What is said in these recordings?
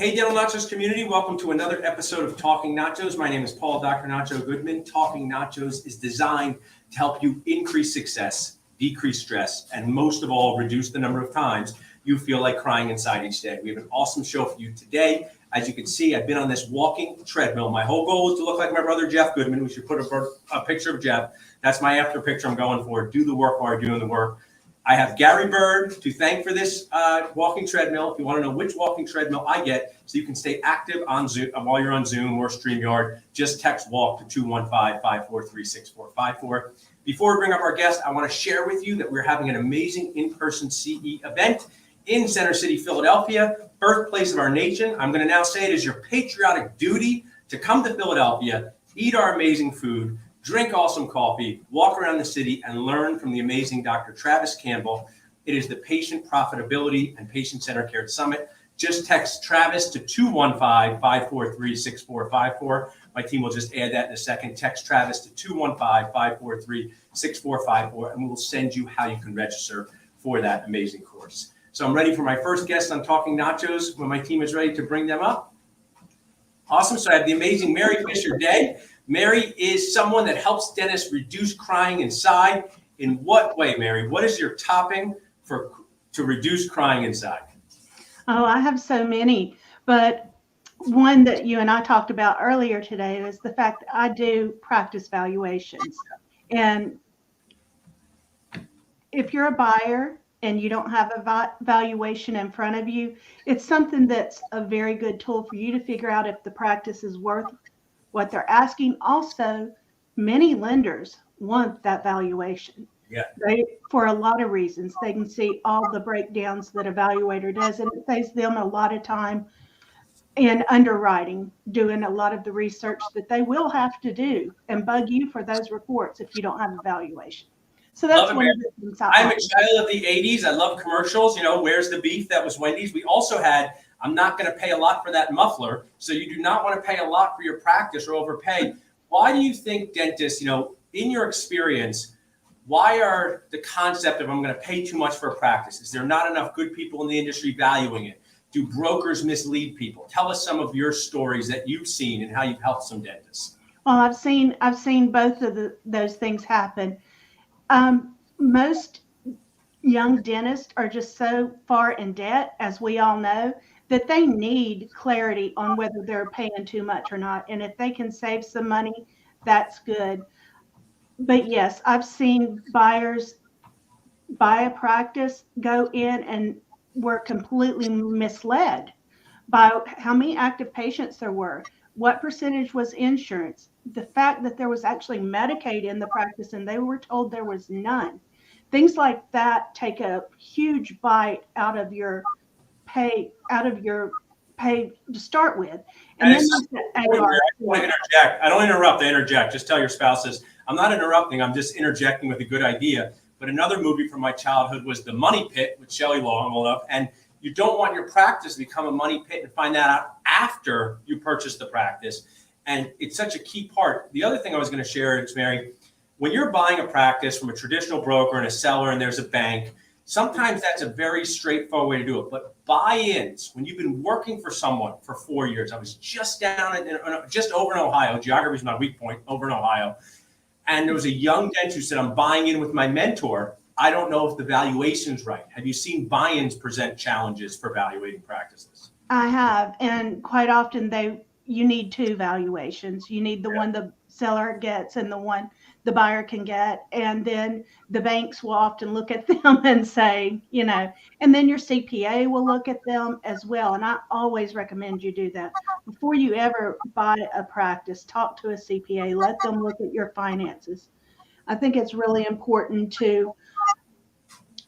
Hey, Dental Nachos community, welcome to another episode of Talking Nachos. My name is Paul, Dr. Nacho Goodman. Talking Nachos is designed to help you increase success, decrease stress, and most of all, reduce the number of times you feel like crying inside each day. We have an awesome show for you today. As you can see, I've been on this walking treadmill. My whole goal is to look like my brother, Jeff Goodman. We should put a picture of Jeff. That's my after picture I'm going for. Do the work while you're doing the work. I have Gary Bird to thank for this walking treadmill. If you want to know which walking treadmill I get so you can stay active on Zoom while you're on Zoom or StreamYard, just text WALK to 215-543-6454. Before we bring up our guest, I want to share with you that we're having an amazing in-person CE event in Center City, Philadelphia, birthplace of our nation. I'm going to now say it is your patriotic duty to come to Philadelphia, eat our amazing food, drink awesome coffee, walk around the city, and learn from the amazing Dr. Travis Campbell. It is the Patient Profitability and Patient Centered Care Summit. Just text Travis to 215-543-6454. My team will just add that in a second. Text Travis to 215-543-6454, and we will send you how you can register for that amazing course. So I'm ready for my first guest on Talking Nachos when my team is ready to bring them up. Awesome. So I have the amazing Mary Fisher-Day. Mary is someone that helps dentists reduce crying inside. In what way, Mary? What is your topping to reduce crying inside? Oh, I have so many, but one that you and I talked about earlier today is the fact that I do practice valuations. And if you're a buyer and you don't have a valuation in front of you, it's something that's a very good tool for you to figure out if the practice is worth what they're asking. Also, many lenders want that valuation. Yeah. For a lot of reasons. They can see all the breakdowns that evaluator does, and it saves them a lot of time in underwriting, doing a lot of the research that they will have to do and bug you for those reports if you don't have a valuation. So that's one of the things I'm a child of the 80s. I love commercials. You know, where's the beef? That was Wendy's. We also had, I'm not going to pay a lot for that muffler. So you do not want to pay a lot for your practice or overpay. Why do you think dentists, in your experience, why are the concept of I'm going to pay too much for a practice? Is there not enough good people in the industry valuing it? Do brokers mislead people? Tell us some of your stories that you've seen and how you've helped some dentists. Well, I've seen both of those things happen. Most young dentists are just so far in debt, as we all know, that they need clarity on whether they're paying too much or not. And if they can save some money, that's good. But yes, I've seen buyers buy a practice, go in, and were completely misled by how many active patients there were, what percentage was insurance, the fact that there was actually Medicaid in the practice and they were told there was none. Things like that take a huge bite out of your pay to start with. And then I want to interject. I don't interrupt. I interject. Just tell your spouses, I'm not interrupting. I'm just interjecting with a good idea. But another movie from my childhood was The Money Pit with Shelley Long. And you don't want your practice to become a money pit and find that out after you purchase the practice. And it's such a key part. The other thing I was going to share is, Mary, when you're buying a practice from a traditional broker and a seller and there's a bank, sometimes that's a very straightforward way to do it. But buy-ins, when you've been working for someone for 4 years, I was just just over in Ohio. Geography is my weak point, over in Ohio. And there was a young dentist who said, I'm buying in with my mentor. I don't know if the valuation's right. Have you seen buy-ins present challenges for valuating practices? I have. And quite often you need two valuations. You need the one the seller gets and the one the buyer can get. And then the banks will often look at them and say, and then your CPA will look at them as well. And I always recommend you do that. Before you ever buy a practice, talk to a CPA, let them look at your finances. I think it's really important to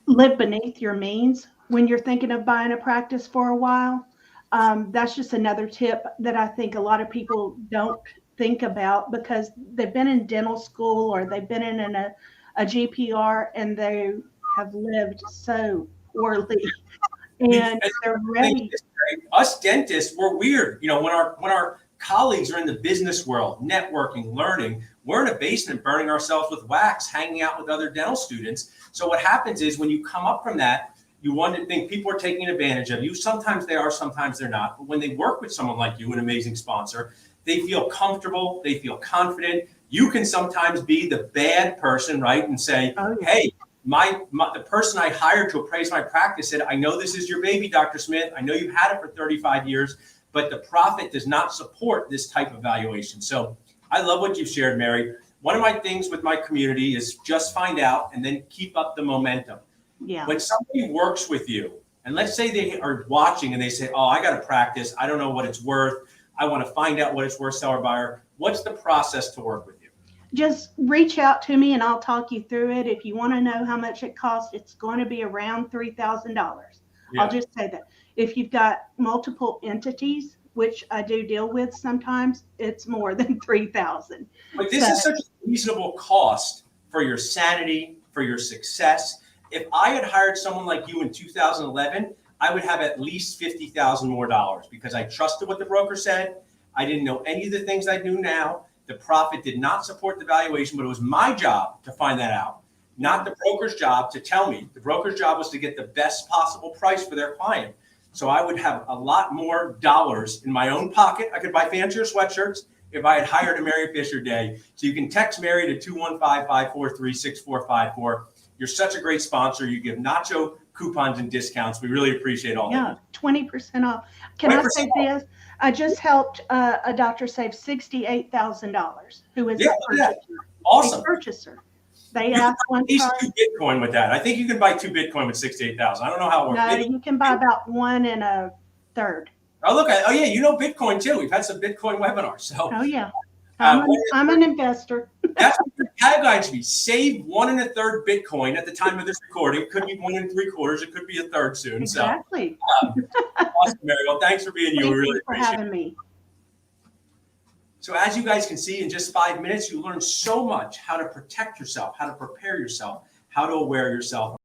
live beneath your means when you're thinking of buying a practice for a while. That's just another tip that I think a lot of people don't think about because they've been in dental school or they've been in a GPR and they have lived so poorly and they're ready. Us dentists, we're weird. When our colleagues are in the business world, networking, learning, we're in a basement burning ourselves with wax, hanging out with other dental students. So what happens is when you come up from that, You want to think people are taking advantage of you. Sometimes they are, sometimes they're not. But when they work with someone like you, an amazing sponsor, they feel comfortable, they feel confident. You can sometimes be the bad person, right? And say, Oh, yeah. hey, the person I hired to appraise my practice said, I know this is your baby, Dr. Smith. I know you've had it for 35 years, but the profit does not support this type of valuation. So I love what you've shared, Mary. One of my things with my community is just find out and then keep up the momentum. Yeah. When somebody works with you, and let's say they are watching and they say, oh, I got to practice. I don't know what it's worth. I want to find out what it's worth, seller buyer. What's the process to work with you? Just reach out to me and I'll talk you through it. If you want to know how much it costs, it's going to be around $3,000. Yeah. I'll just say that. If you've got multiple entities, which I do deal with sometimes, it's more than $3,000. But this is such a reasonable cost for your sanity, for your success. If I had hired someone like you in 2011, I would have at least $50,000 more dollars because I trusted what the broker said. I didn't know any of the things I do now. The profit did not support the valuation, but it was my job to find that out, not the broker's job to tell me. The broker's job was to get the best possible price for their client. So I would have a lot more dollars in my own pocket. I could buy fancier sweatshirts if I had hired a Mary Fisher day. So you can text Mary to 215-543-6454. You're such a great sponsor. You give Nacho coupons and discounts. We really appreciate all that. Yeah, 20% off. Can I say this? I just helped a doctor save $68,000 who is a purchaser. Awesome. A purchaser. They asked one At least time. 2 Bitcoin with that. I think you can buy 2 Bitcoin with 68,000. I don't know how it works. No, you can buy about 1 1/3. Oh, look. Oh, yeah. You know Bitcoin, too. We've had some Bitcoin webinars. So Oh, yeah. I'm an investor. that's what your tagline should be. Save 1 1/3 Bitcoin at the time of this recording. It could be 1 3/4. It could be 1/3 soon. Exactly. So, awesome, Mary. Well, thanks for being you. Thank We really you for appreciate it. having me. So as you guys can see, in just 5 minutes, you learn so much: how to protect yourself, how to prepare yourself, how to aware yourself